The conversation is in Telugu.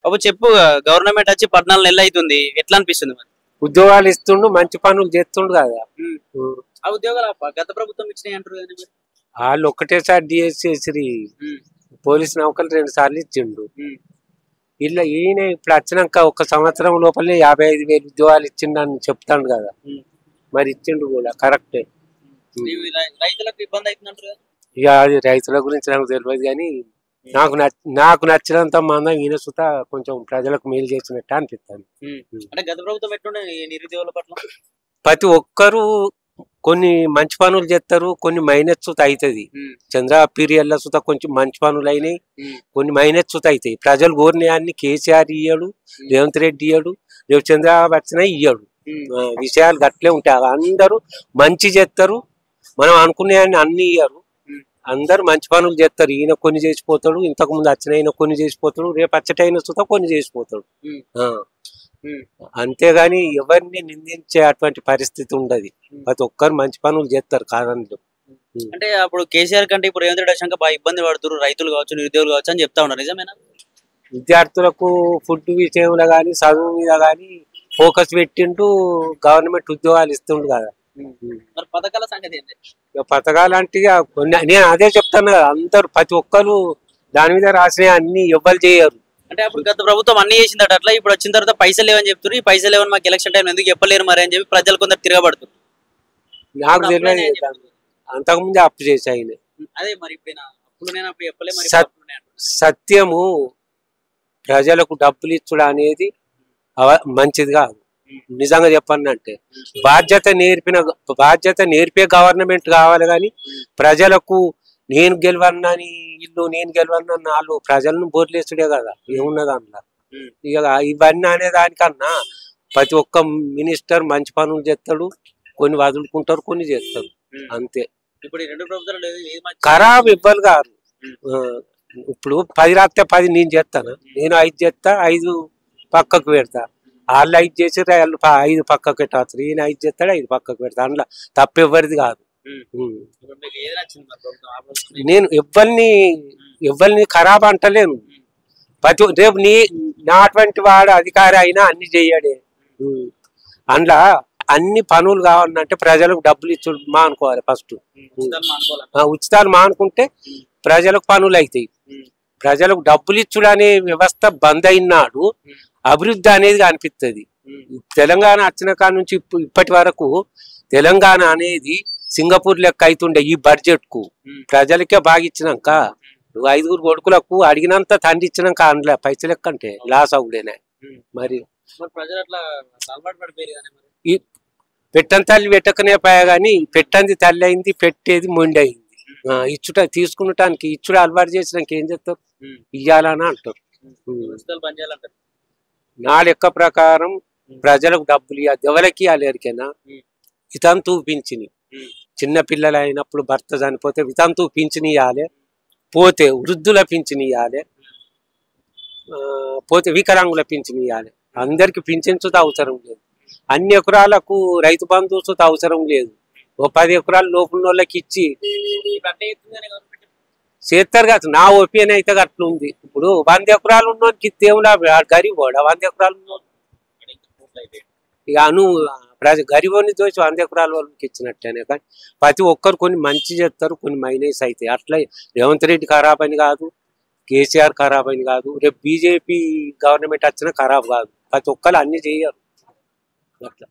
బాబు చెప్పు, గవర్నమెంట్ వచ్చి 14 నెలలు అవుతుంది, ఎట్లా అనిపిస్తుంది మరి? ఉద్యోగాలు ఇస్తుండు, మంచి పనులు చేస్తుండు కదా. ఆ ఉద్యోగాలు గత ప్రభుత్వం ఇచ్చినాయి అంటారు కానీ మరి. వాళ్ళు ఒక్కటేసారి డిఎస్ చేసి పోలీస్ నౌకలు 2 సార్లు ఇచ్చిండు. ఇలా ఈయన ఇప్పుడు వచ్చినాక 1 సంవత్సరం లోపలే 55,000 ఉద్యోగాలు ఇచ్చిండు అని చెప్తాడు కదా. మరి ఇచ్చిండు కూడా కరెక్టే. రైతులకు ఇబ్బంది అవుతుంది. ఇక అది రైతుల గురించి నాకు తెలియదు కానీ నాకు నచ్చినంత మందం ఈయన సుత కొంచెం ప్రజలకు మేలు చేసినట్టు అనిపిస్తాను. అంటే గత ప్రభుత్వం ఎట్లుండే నిరుద్యోగుల పట్ల? ప్రతి ఒక్కరు కొన్ని మంచి పనులు చేస్తారు, కొన్ని మైనస్ సుత అవుతుంది. చంద్రబాబు పీరియడ్ లో సుత కొంచెం మంచి పనులు అయినాయి, కొన్ని మైనస్ సుత అవుతాయి. ప్రజలు కోరినాయాన్ని కేసీఆర్ ఇయ్యాడు, రేవంత్ రెడ్డి ఇయ్యాడు, రేపు చంద్రబాబు వచ్చినా ఇయ్యాడు. విషయాలు గట్లే ఉంటాయి. అందరూ మంచి చేస్తారు, మనం అనుకునేయాన్ని అన్ని ఇయ్యారు. అందరు మంచి పనులు చేస్తారు. ఈయన కొన్ని చేసిపోతాడు, ఇంతకు ముందు వచ్చిన ఈయన కొన్ని చేసిపోతాడు, రేపు అచ్చటైన సుత కొన్ని చేసిపోతాడు. అంతేగాని ఎవరిని నిందించే అటువంటి పరిస్థితి ఉండదు. ప్రతి ఒక్కరు మంచి పనులు చేస్తారు కాదని. అంటే అప్పుడు కేసీఆర్ కంటే ఇప్పుడు రేవంత్ రెడ్డి వచ్చాక బాగా ఇబ్బంది పడుతున్నారు రైతులు కావచ్చు, నిరుద్యోగులు కావచ్చు అని చెప్తా ఉన్నారు, నిజమేనా? విద్యార్థులకు ఫుడ్ విషయంలో కానీ చదువు మీద కానీ ఫోకస్ పెట్టింటూ గవర్నమెంట్ ఉద్యోగాలు ఇస్తుండు కదా. మరి పథకాల సంగతి ఏంటి? పథకాలు అంటే నేను అదే చెప్తాను కదా, అందరు ప్రతి ఒక్కరు దాని మీద రాసిన అన్ని ఎవ్వరు చేయరు. అంటే అప్పుడు గత ప్రభుత్వం అన్ని చేసిందట, అట్లా ఇప్పుడు వచ్చిన తర్వాత పైసలు లేవని చెప్తున్నారు. ఈ పైసలు లేవని మాకు ఎలక్షన్ టైం ఎందుకు చెప్పలేరు మరి అని చెప్పి ప్రజలు కొందరు తిరగబడుతున్నారు. నాకు తెలియదు, అంతకుముందే అప్పు చేసి ఆయన. అదే మరి సత్యము ప్రజలకు డబ్బులు ఇచ్చుడు అనేది మంచిది కాదు. నిజంగా చెప్పండి అంటే బాధ్యత నేర్పే గవర్నమెంట్ కావాలి. కానీ ప్రజలకు నేను గెలవన్నాని నేను గెలవన్నా వాళ్ళు ప్రజలను బోర్లేసుడే కదా ఏమున్నది అందులో. ఇక ఇవన్నీ అనే దానికన్నా ప్రతి ఒక్క మినిస్టర్ మంచి పనులు చేస్తాడు, కొన్ని వదులుకుంటారు, కొన్ని చేస్తారు, అంతే. ఖరాబ్ ఇవ్వాలి కాదు. ఇప్పుడు 10 రాస్తే 10 నేను చేస్తాను, నేను 5 చేస్తా, 5 పక్కకు పెడతా. వాళ్ళు 5 చేసి 5 పక్కకు పెట్టారు, ఈయన 5 చేస్తాడు, 5 పక్కకు పెడతా. అందులో తప్పు ఎవరిది కాదు. నేను ఎవరిని ఖరాబ్ అంటలేను. రేపు నా అటువంటి వాడు అధికారి అయినా అన్ని చెయ్యడే. అందులో అన్ని పనులు కావాలంటే ప్రజలకు డబ్బులు ఇచ్చు మానుకోవాలి. ఫస్ట్ ఉచితాలు మానుకుంటే ప్రజలకు పనులు అవుతాయి. ప్రజలకు డబ్బులు ఇచ్చుడు అనే వ్యవస్థ బంద్ అయినాడు అభివృద్ధి అనేది అనిపిస్తుంది. తెలంగాణ వచ్చిన కాడ నుంచి ఇప్పటి వరకు తెలంగాణ అనేది సింగపూర్ లెక్క అవుతుండే. ఈ బడ్జెట్ కు ప్రజలకే బాగా ఇచ్చినాక 5 కొడుకులకు అడిగినంత తండ్రి ఇచ్చినాక అందులో పైసలు లెక్క అంటే లాస్ అవుడేనా మరి. పెట్టని తల్లి పెట్టకనే పోయా కానీ పెట్టంది తల్లి అయింది, పెట్టేది మొండి అయింది. తీసుకునటానికి ఇచ్చుడు అలవాటు చేసినాక ఏం చెప్తారు, ఇయ్యాలని అంటారు. నా లెక్క ప్రకారం ప్రజలకు డబ్బులు ఎవరికి ఇవ్వాలి, ఎరికైనా వితంతు పింఛని. చిన్న పిల్లలు అయినప్పుడు భర్త చనిపోతే వితంతు పింఛని ఇవ్వాలి, పోతే వృద్ధుల పింఛని ఇవ్వాలి, పోతే వికలాంగుల పింఛని ఇవ్వాలి. అందరికి పింఛన్సుత అవసరం లేదు. అన్ని ఎకరాలకు రైతు బంధువుతో అవసరం లేదు. 10 ఎకరాల లోపల వాళ్ళకి ఇచ్చి చేస్తారు కదా. నా ఒపీనియన్ అయితే అట్లా ఉంది. ఇప్పుడు 100 ఎకరాలు ఉన్నోనికి దేవుడా గరీబ్ వాడు 100 ఎకరాలు ఉన్నోడు ఇక గరీబోని చూసి 100 ఎకరాల వాళ్ళకి ఇచ్చినట్టేనే. కానీ ప్రతి ఒక్కరు కొన్ని మంచి చేస్తారు, కొన్ని మైనస్ అవుతాయి. అట్లా రేవంత్ రెడ్డి ఖరాబ్ అని కాదు, కేసీఆర్ ఖరాబ్ అని కాదు, రేపు బీజేపీ గవర్నమెంట్ వచ్చినా ఖరాబ్ కాదు. ప్రతి ఒక్కరు అన్ని చేయరు అట్లా.